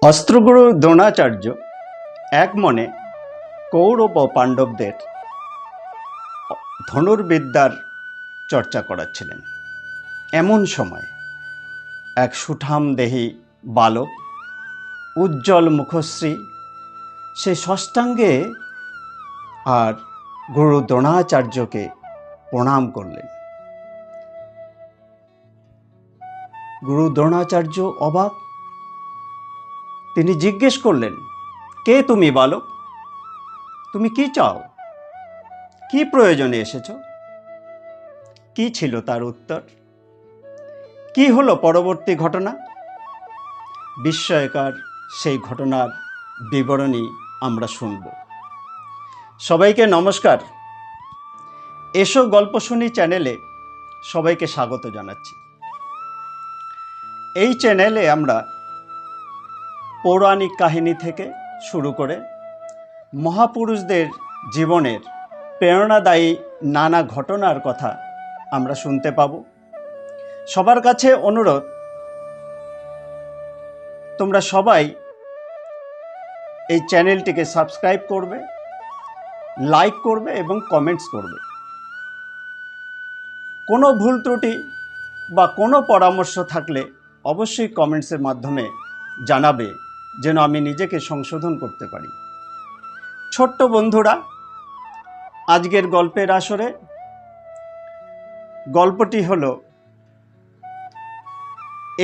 অস্ত্রগুরু দ্রোণাচার্য এক মনে কৌরব ও পাণ্ডবদের ধনুর্বিদ্যার চর্চা করাচ্ছিলেন। এমন সময় এক সুঠামদেহী বালক, উজ্জ্বল মুখশ্রী, সে ষষ্ঠাঙ্গে আর গুরু দ্রোণাচার্যকে প্রণাম করলেন। গুরু দ্রোণাচার্য অবাক। তিনি জিজ্ঞেস করলেন, কে তুমি বালক? তুমি কি চাও? কি প্রয়োজনে এসেছ? কি ছিল তার উত্তর? কি হলো পরবর্তী ঘটনা? বিস্ময়কর সেই ঘটনার বিবরণী আমরা শুনব। সবাইকে নমস্কার। এসো গল্প শুনি চ্যানেলে সবাইকে স্বাগত জানাচ্ছি। এই চ্যানেলে আমরা পৌরাণিক কাহিনী থেকে শুরু করে মহাপুরুষদের জীবনের প্রেরণাদায়ী নানা ঘটনার কথা আমরা শুনতে পাব। সবার কাছে অনুরোধ, তোমরা সবাই এই চ্যানেলটিকে সাবস্ক্রাইব করবে, লাইক করবে এবং কমেন্টস করবে। কোনো ভুল ত্রুটি বা কোনো পরামর্শ থাকলে অবশ্যই কমেন্টসের মাধ্যমে জানাবে, যেন আমি নিজেকে সংশোধন করতে পারি। ছোট্ট বন্ধুরা, আজকের গল্পের আসরে গল্পটি হলো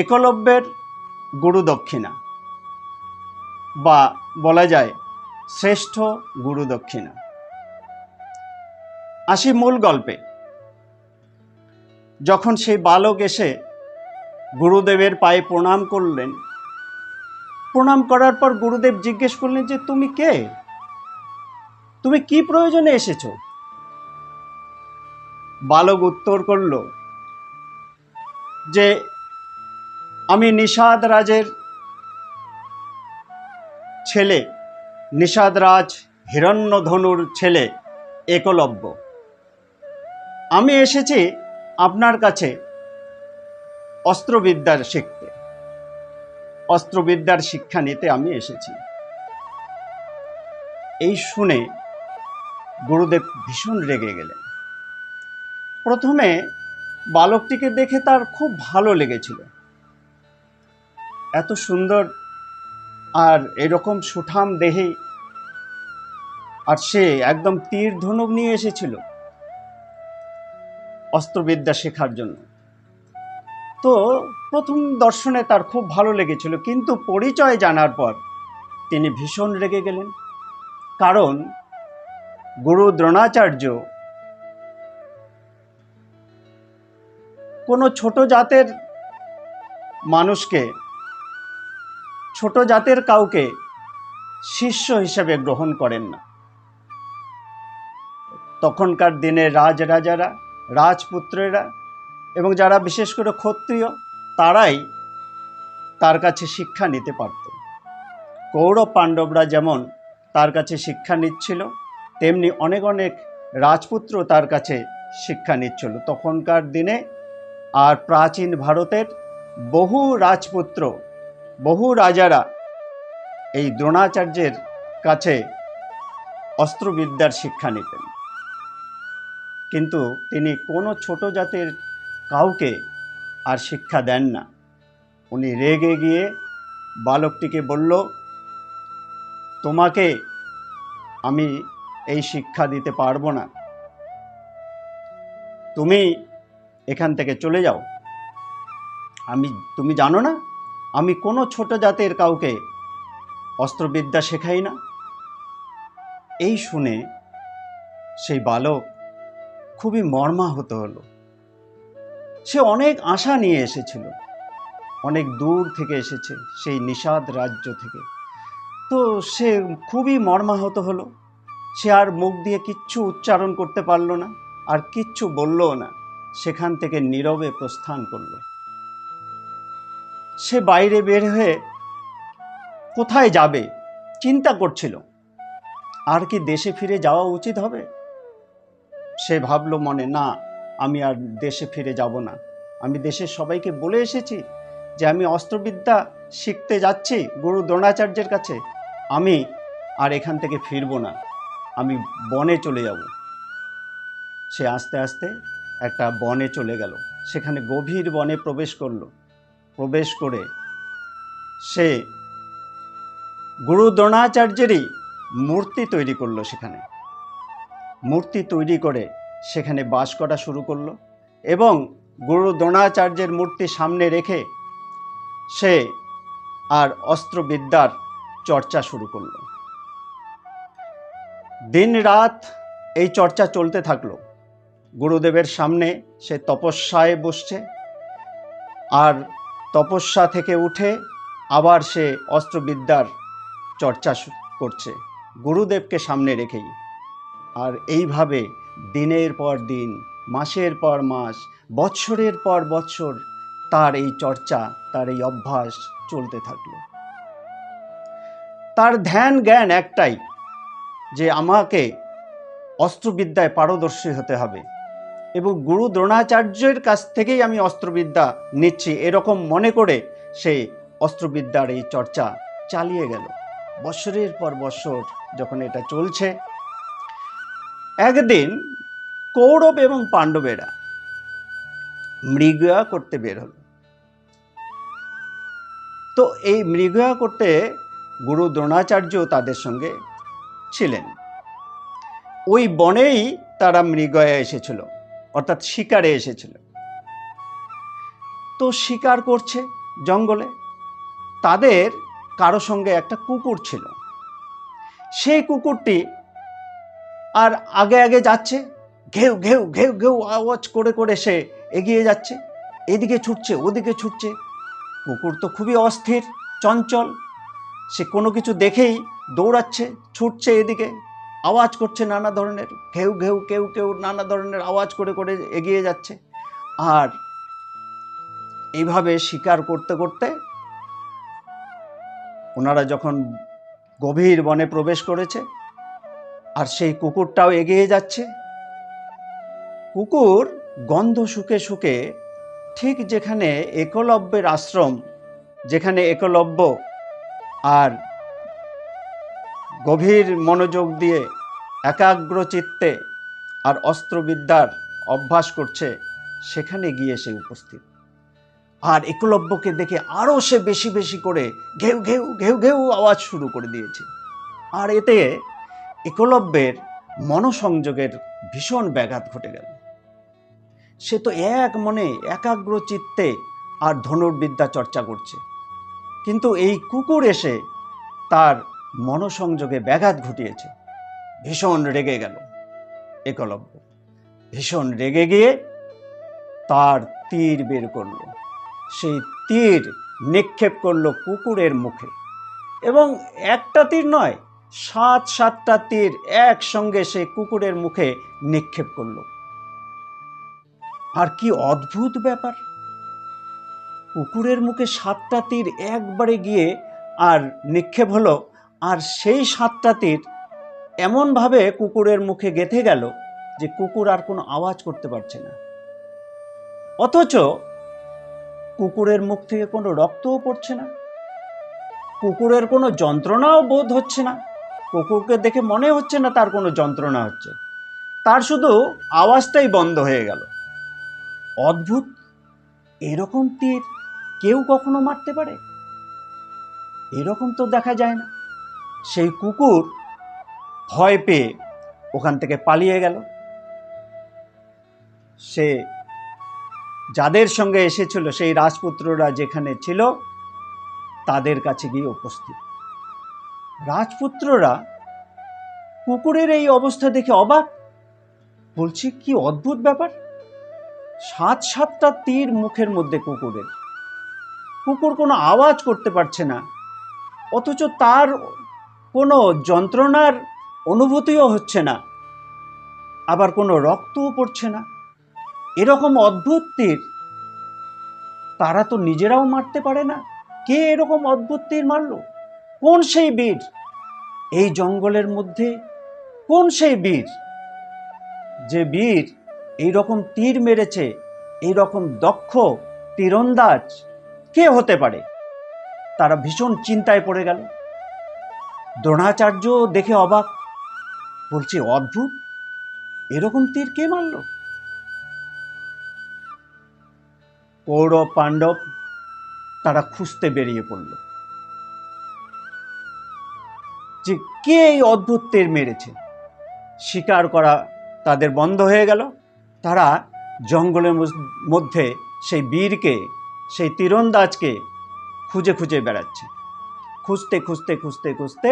একলব্যের গুরুদক্ষিণা, বা বলা যায় শ্রেষ্ঠ গুরুদক্ষিণা। আসি মূল গল্পে। যখন সেই বালক এসে গুরুদেবের পায়ে প্রণাম করলেন, প্রণাম করার পর গুরুদেব জিজ্ঞেস করলেন যে তুমি কে? তুমি কি প্রয়োজনে এসেছো? বালক উত্তর করল যে আমি নিষাদ রাজের ছেলে, নিষাদ রাজ হিরণ্যধনুর ছেলে একলব্য। আমি এসেছি আপনার কাছে অস্ত্রবিদ্যার শিখতে, অস্ত্রবিদ্যার শিক্ষা নিতে আমি এসেছি। এই শুনে গুরুদেব ভীষণ রেগে গেলেন। প্রথমে বালকটিকে দেখে তার খুব ভালো লেগেছিল। এত সুন্দর আর এরকম সুঠাম দেহে, আর সে একদম তীর ধনুক নিয়ে এসেছিল অস্ত্রবিদ্যা শেখার জন্য। তো প্রথম দর্শনে তার খুব ভালো লেগেছিল, কিন্তু পরিচয় জানার পর তিনি ভীষণ রেগে গেলেন। কারণ গুরু দ্রোণাচার্য কোনো ছোট জাতের মানুষকে, ছোট জাতের কাউকে শিষ্য হিসেবে গ্রহণ করেন না। তখনকার দিনে রাজরাজারা, রাজপুত্রেরা এবং যারা বিশেষ করে ক্ষত্রিয়, তারাই তার কাছে শিক্ষা নিতে পারত। কৌরব পাণ্ডবরা যেমন তার কাছে শিক্ষা নিচ্ছিল, তেমনি অনেক অনেক রাজপুত্র তার কাছে শিক্ষা নিচ্ছিল তখনকার দিনে। আর প্রাচীন ভারতের বহু রাজপুত্র, বহু রাজারা এই দ্রোণাচার্যের কাছে অস্ত্রবিদ্যার শিক্ষা নিতেন। কিন্তু তিনি কোনো ছোট জাতের কাউকে আর শিক্ষা দেন না। উনি রেগে গিয়ে বালকটিকে বলল, তোমাকে আমি এই শিক্ষা দিতে পারবো না, তুমি এখান থেকে চলে যাও। তুমি জানো না আমি কোনো ছোট জাতের কাউকে অস্ত্রবিদ্যা শেখাই না। এই শুনে সেই বালক খুবই মর্মাহত হলো। সে অনেক আশা নিয়ে এসেছিল, অনেক দূর থেকে এসেছে, সেই নিষাদ রাজ্য থেকে। তো সে খুবই মর্মাহত হলো। সে আর মুখ দিয়ে কিচ্ছু উচ্চারণ করতে পারল না, আর কিচ্ছু বললও না। সেখান থেকে নীরবে প্রস্থান করল। সে বাইরে বের হয়ে কোথায় যাবে চিন্তা করছিল। আর কি দেশে ফিরে যাওয়া উচিত হবে? সে ভাবল মনে, না, আমি আর দেশে ফিরে যাব না। আমি দেশের সবাইকে বলে এসেছি যে আমি অস্ত্রবিদ্যা শিখতে যাচ্ছি গুরু দ্রোণাচার্যের কাছে, আমি আর এখান থেকে ফিরবো না, আমি বনে চলে যাব। সে আস্তে আস্তে একটা বনে চলে গেল, সেখানে গভীর বনে প্রবেশ করলো। প্রবেশ করে সে গুরু দ্রোণাচার্যেরই মূর্তি তৈরি করলো। সেখানে মূর্তি তৈরি করে সেখানে বাস করা শুরু করলো এবং গুরু দ্রোণাচার্যের মূর্তি সামনে রেখে সে আর অস্ত্রবিদ্যার চর্চা শুরু করলো। দিন রাত এই চর্চা চলতে থাকলো। গুরুদেবের সামনে সে তপস্যায় বসছে, আর তপস্যা থেকে উঠে আবার সে অস্ত্রবিদ্যার চর্চা করছে গুরুদেবকে সামনে রেখেই। আর এইভাবে দিনের পর দিন, মাসের পর মাস, বৎসরের পর বৎসর তার এই চর্চা, তার এই অভ্যাস চলতে থাকলো। তার ধ্যান জ্ঞান একটাই, যে আমাকে অস্ত্রবিদ্যায় পারদর্শী হতে হবে এবং গুরু দ্রোণাচার্যের কাছ থেকেই আমি অস্ত্রবিদ্যা নিচ্ছি, এরকম মনে করে সে অস্ত্রবিদ্যার এই চর্চা চালিয়ে গেল। বৎসরের পর বৎসর যখন এটা চলছে, একদিন কৌরব এবং পাণ্ডবেরা মৃগয়া করতে বের হল। তো এই মৃগয়া করতে গুরু দ্রোণাচার্য তাদের সঙ্গে ছিলেন। ওই বনেই তারা মৃগয়া এসেছিল, অর্থাৎ শিকারে এসেছিল। তো শিকার করছে জঙ্গলে। তাদের কারো সঙ্গে একটা কুকুর ছিল। সেই কুকুরটি আর আগে আগে যাচ্ছে, ঘেউ ঘেউ ঘেউ ঘেউ আওয়াজ করে করে সে এগিয়ে যাচ্ছে, এদিকে ছুটছে ওদিকে ছুটছে। কুকুর তো খুবই অস্থির, চঞ্চল, সে কোনো কিছু দেখেই দৌড়াচ্ছে, ছুটছে, এদিকে আওয়াজ করছে নানা ধরনের, ঘেউ ঘেউ কেউ কেউ নানা ধরনের আওয়াজ করে করে এগিয়ে যাচ্ছে। আর এইভাবে শিকার করতে করতে ওনারা যখন গভীর বনে প্রবেশ করেছে, আর সেই কুকুরটাও এগিয়ে যাচ্ছে, কুকুর গন্ধ শুকে শুকে ঠিক যেখানে একলব্যের আশ্রম, যেখানে একলব্য আর গভীর মনোযোগ দিয়ে একাগ্র চিত্তে আর অস্ত্রবিদ্যার অভ্যাস করছে, সেখানে গিয়ে সে উপস্থিত। আর একলব্যকে দেখে আরও সে বেশি বেশি করে ঘেউ ঘেউ ঘেউ ঘেউ আওয়াজ শুরু করে দিয়েছে। আর এতে একলব্যের মনসংযোগের ভীষণ ব্যাঘাত ঘটে গেল। সে তো এক মনে একাগ্র চিত্তে আর ধনুর্বিদ্যা চর্চা করছে, কিন্তু এই কুকুর এসে তার মনসংযোগে ব্যাঘাত ঘটিয়েছে। ভীষণ রেগে গেল একলব্য। ভীষণ রেগে গিয়ে তার তীর বের করল। সেই তীর নিক্ষেপ করল কুকুরের মুখে, এবং একটা তীর নয়, 7-7টা তীর একসঙ্গে সে কুকুরের মুখে নিক্ষেপ করল। আর কি অদ্ভুত ব্যাপার, কুকুরের মুখে 7টা তীর একবারে গিয়ে আর নিক্ষেপ হলো, আর সেই 7টা তীর এমনভাবে কুকুরের মুখে গেঁথে গেল যে কুকুর আর কোনো আওয়াজ করতে পারছে না। অথচ কুকুরের মুখ থেকে কোনো রক্তও পড়ছে না, কুকুরের কোনো যন্ত্রণাও বোধ হচ্ছে না। কুকুরকে দেখে মনে হচ্ছে না তার কোনো যন্ত্রণা হচ্ছে, তার শুধু আওয়াজটাই বন্ধ হয়ে গেল। অদ্ভুত, এরকম তীর কেউ কখনো মারতে পারে? এরকম তো দেখা যায় না। সেই কুকুর ভয় পেয়ে ওখান থেকে পালিয়ে গেল। সে যাদের সঙ্গে এসেছিল, সেই রাজপুত্ররা যেখানে ছিল, তাদের কাছে গিয়ে উপস্থিত। রাজপুত্ররা কুকুরের এই অবস্থা দেখে অবাক, বলছে কি অদ্ভুত ব্যাপার, 7-7টা তীর মুখের মধ্যে কুকুরের, কুকুর কোনো আওয়াজ করতে পারছে না, অথচ তার কোনো যন্ত্রণার অনুভূতিও হচ্ছে না, আবার কোনো রক্তও পড়ছে না। এরকম অদ্ভুত তীর তারা তো নিজেরাও মারতে পারে না। কে এরকম অদ্ভুত তীর মারল? কোন সেই বীর এই জঙ্গলের মধ্যে? কোন সেই বীর, যে বীর এইরকম তীর মেরেছে, এইরকম দক্ষ তীরন্দাজ কে হতে পারে? তারা ভীষণ চিন্তায় পড়ে গেল। দ্রোণাচার্য দেখে অবাক, বলছে অদ্ভুত, এরকম তীর কে মারল? কৌরব পাণ্ডব তারা খুঁজতে বেরিয়ে পড়ল যে কে এই অদ্ভুত তীর মেরেছে। শিকার করা তাদের বন্ধ হয়ে গেল। তারা জঙ্গলের মধ্যে সেই বীরকে, সেই তীরন্দাজকে খুঁজে খুঁজে বেড়াচ্ছে। খুঁজতে খুঁজতে খুঁজতে খুঁজতে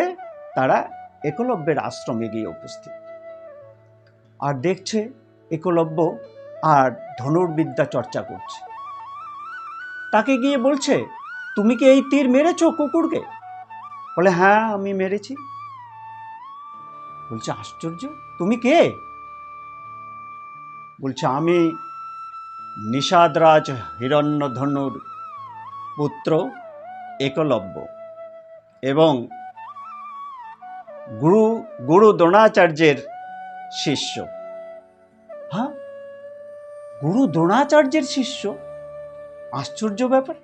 তারা একলব্যের আশ্রমে গিয়ে উপস্থিত। আর দেখছে একলব্য আর ধনুর্বিদ্যা চর্চা করছে। তাকে গিয়ে বলছে, তুমি কি এই তীর মেরেছো কুকুরকে? বলে, হ্যাঁ আমি মেরেছি। বলছে, আশ্চর্য, তুমি কে? বলছে, আমি নিষাদরাজ হিরণ্যধনুর পুত্র একলব্য এবং গুরু দ্রোণাচার্যের শিষ্য। হ্যাঁ, গুরু দ্রোণাচার্যের শিষ্য? আশ্চর্য ব্যাপার।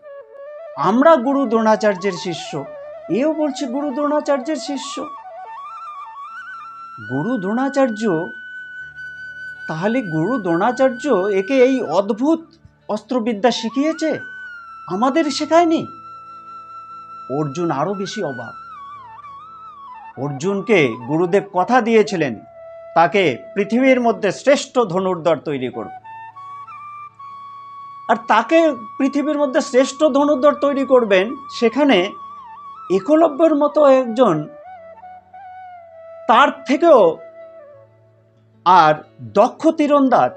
আমরা গুরু দ্রোণাচার্যের শিষ্য, এও বলছে গুরু দ্রোণাচার্যের শিষ্য। গুরু দ্রোণাচার্য, তাহলে গুরু দ্রোণাচার্য একে এই অদ্ভুত অস্ত্রবিদ্যা শিখিয়েছে, আমাদের শেখায়নি? অর্জুন আরো বেশি অবাক। অর্জুনকে গুরুদেব কথা দিয়েছিলেন তাকে পৃথিবীর মধ্যে শ্রেষ্ঠ ধনুর্ধর তৈরি করবে। আর তাকে পৃথিবীর মধ্যে শ্রেষ্ঠ ধনুর্ধর তৈরি করবেন, সেখানে একলব্যের মতো একজন, তার থেকেও আর দক্ষ তীরন্দাজ,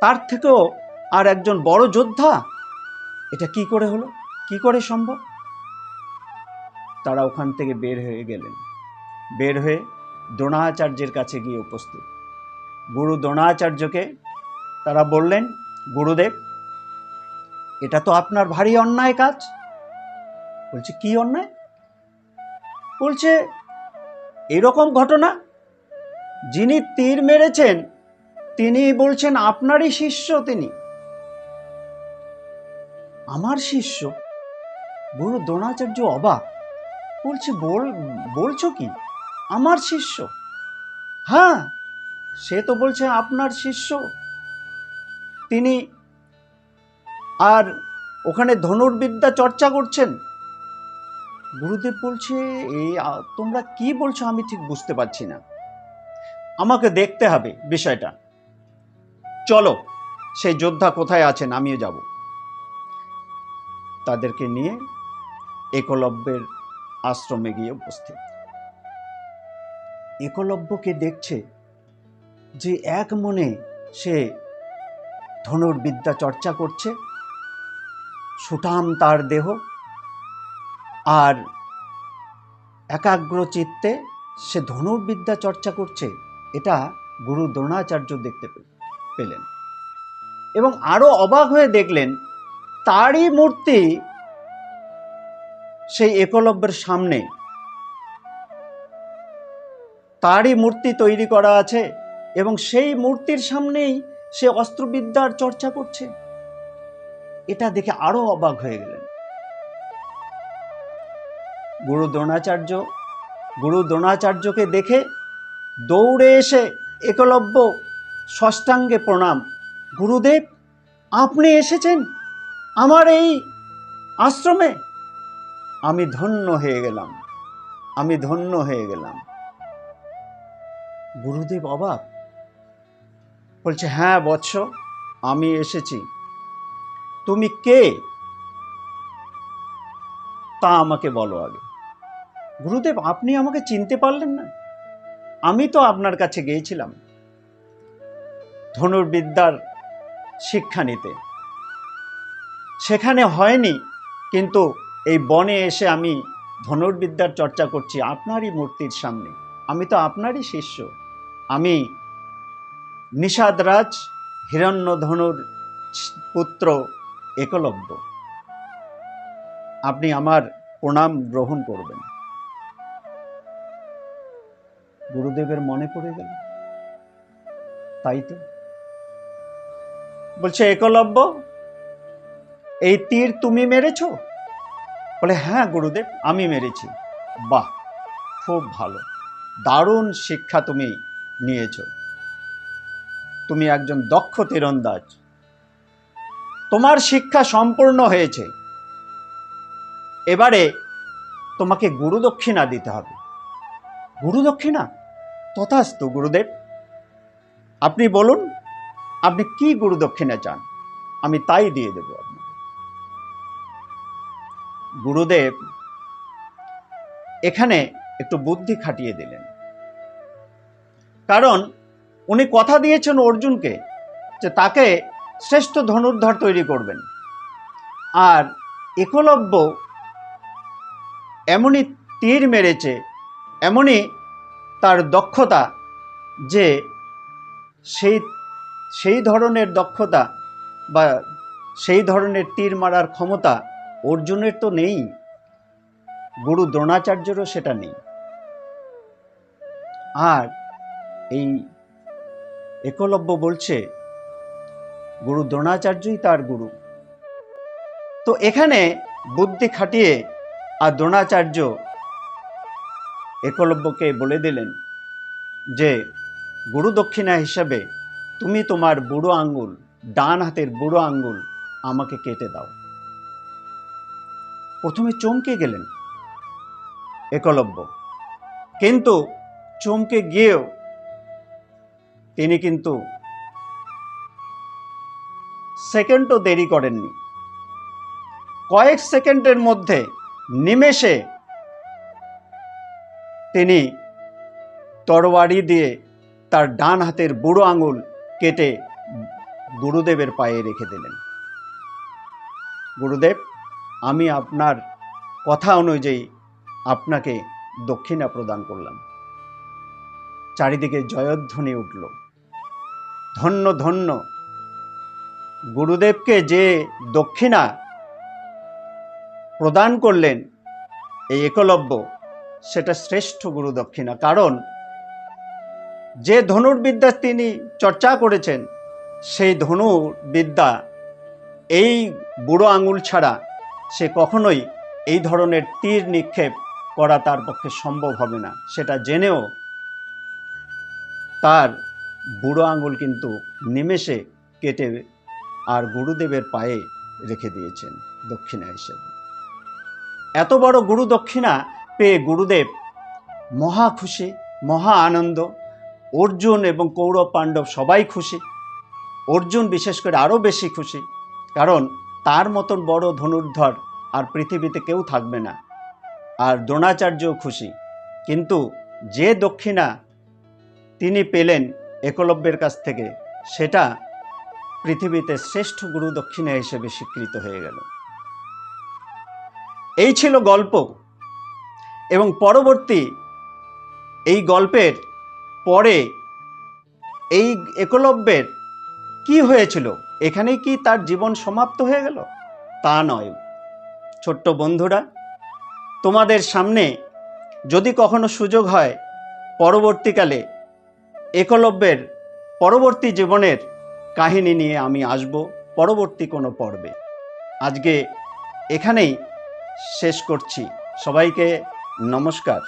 তার থেকেও আর একজন বড় যোদ্ধা, এটা কি করে হলো, কি করে সম্ভব? তারা ওখান থেকে বের হয়ে গেলেন। বের হয়ে দ্রোণাচার্যের কাছে গিয়ে উপস্থিত। গুরু দ্রোণাচার্যকে তারা বললেন, গুরুদেব, এটা তো আপনার ভারী অন্যায় কাজ। বলছে, কি অন্যায়? বলছে, এরকম ঘটনা, যিনি তীর মেরেছেন তিনি বলছেন আপনারই শিষ্য। তিনি আমার শিষ্য? গুরু দ্রোণাচার্য অবাক, বলছে, বলছো কি, আমার শিষ্য? হ্যাঁ, সে তো বলছে আপনার শিষ্য। তিনি আর ওখানে ধনুর্বিদ্যা চর্চা করছেন। গুরুদেব বলছে, এই তোমরা কি বলছো আমি ঠিক বুঝতে পারছি না, আমাকে দেখতে হবে বিষয়টা। চলো, সেই যোদ্ধা কোথায় আছেন আমিও যাব। তাদেরকে নিয়ে একলব্যের আশ্রমে গিয়ে উপস্থিত। একলব্যকে দেখছে যে এক মনে সে ধনুর্বিদ্যা চর্চা করছে, সুঠাম তার দেহ, আর একাগ্র চিত্তে সে ধনুর্বিদ্যা চর্চা করছে, এটা গুরু দ্রোণাচার্য দেখতে পেলেন এবং আরো অবাক হয়ে দেখলেন তারই মূর্তি সেই একলব্যের সামনে, তারই মূর্তি তৈরি করা আছে এবং সেই মূর্তির সামনেই সে অস্ত্রবিদ্যার চর্চা করছে। এটা দেখে আরো অবাক হয়ে গেলেন। গুরু দ্রোণাচার্যকে দেখে দৌড়ে এসে একলব্য ষষ্ঠাঙ্গে প্রণাম, গুরুদেব, আপনি এসেছেন আমার এই আশ্রমে, আমি ধন্য হয়ে গেলাম, আমি ধন্য হয়ে গেলাম। গুরুদেব অবাক, বলছে, হ্যাঁ বৎস, আমি এসেছি। তুমি কে তা আমাকে বলো আগে। গুরুদেব, আপনি আমাকে চিনতে পারলেন না? আমি তো আপনার কাছে গিয়েছিলাম ধনুর্বিদ্যার শিক্ষা নিতে, সেখানে হয়নি, কিন্তু এই বনে এসে আমি ধনুর্বিদ্যার চর্চা করছি আপনারই মূর্তির সামনে। আমি তো আপনারই শিষ্য, আমি নিষাদরাজ হিরণ্যধনুর পুত্র একলব্য। আপনি আমার প্রণাম গ্রহণ করবেন। গুরুদেবের মনে পড়ে গেল, তাই তো। বলছে, একলব্য, এই তীর তুমি মেরেছ? বলে, হ্যাঁ গুরুদেব, আমি মেরেছি। বাহ, খুব ভালো, দারুণ শিক্ষা তুমি নিয়েছো, তুমি একজন দক্ষ তীরন্দাজ, তোমার শিক্ষা সম্পূর্ণ হয়েছে, এবারে তোমাকে গুরুদক্ষিণা দিতে হবে। গুরুদক্ষিণা? তথাস্তু গুরুদেব, আপনি বলুন আপনি কি গুরুদক্ষিণা চান, আমি তাই দিয়ে দেব আপনাকে। গুরুদেব এখানে একটু বুদ্ধি খাটিয়ে দিলেন, কারণ উনি কথা দিয়েছেন অর্জুনকে যে তাকে শ্রেষ্ঠ ধনুর্ধর তৈরি করবেন, আর একলব্য এমনই তীর মেরেছে, এমনই তার দক্ষতা, যে সেই ধরনের দক্ষতা বা সেই ধরনের তীর মারার ক্ষমতা অর্জুনের তো নেই, গুরু দ্রোণাচার্যেরও সেটা নেই। আর এই একলব্য বলছে গুরু দ্রোণাচার্যই তার গুরু। তো এখানে বুদ্ধি খাটিয়ে আর দ্রোণাচার্য একলব্যকে বলে দিলেন যে গুরু দক্ষিণা হিসাবে তুমি তোমার বুড়ো আঙ্গুল, ডান হাতের বুড়ো আঙ্গুল আমাকে কেটে দাও। প্রথমে চমকে গেলেন একলব্য, কিন্তু চমকে গিয়েও তিনি কিন্তু সেকেন্ডও দেরি করেননি। কয়েক সেকেন্ডের মধ্যে, নিমেষে তিনি তরবারি দিয়ে তার ডান হাতের বুড়ো আঙুল কেটে গুরুদেবের পায়ে রেখে দিলেন। গুরুদেব, আমি আপনার কথা অনুযায়ী আপনাকে দক্ষিণা প্রদান করলাম। চারিদিকে জয়ধ্বনি উঠল, ধন্য ধন্য, গুরুদেবকে যে দক্ষিণা প্রদান করলেন এই একলব্য, সেটা শ্রেষ্ঠ গুরু দক্ষিণা। কারণ যে ধনুর্বিদ্যা তিনি চর্চা করেছেন, সেই ধনুর্বিদ্যা এই বুড়ো আঙুল ছাড়া সে কখনোই এই ধরনের তীর নিক্ষেপ করা তার পক্ষে সম্ভব হবে না। সেটা জেনেও তার বুড়ো আঙুল কিন্তু নিমেষে কেটে আর গুরুদেবের পায়ে রেখে দিয়েছেন দক্ষিণা হিসেবে। এত বড় গুরু দক্ষিণা পেয়ে গুরুদেব মহা খুশি, মহা আনন্দ। অর্জুন এবং কৌরব পাণ্ডব সবাই খুশি, অর্জুন বিশেষ করে আরও বেশি খুশি, কারণ তার মতন বড় ধনুর্ধর আর পৃথিবীতে কেউ থাকবে না। আর দ্রোণাচার্যও খুশি, কিন্তু যে দক্ষিণা তিনি পেলেন একলব্যের কাছ থেকে, সেটা পৃথিবীতে শ্রেষ্ঠ গুরু দক্ষিণা হিসেবে স্বীকৃত হয়ে গেল। এই ছিল গল্প, এবং পরবর্তী এই গল্পের পরে এই একলব্যের কি হয়েছিল, এখানেই কি তার জীবন সমাপ্ত হয়ে গেল? তা নয় ছোট্ট বন্ধুরা, তোমাদের সামনে যদি কখনো সুযোগ হয়, পরবর্তীকালে একলব্যের পরবর্তী জীবনের কাহিনী নিয়ে আমি আসব পরবর্তী কোনো পর্বে। আজকে এখানেই শেষ করছি। সবাইকে নমস্কার।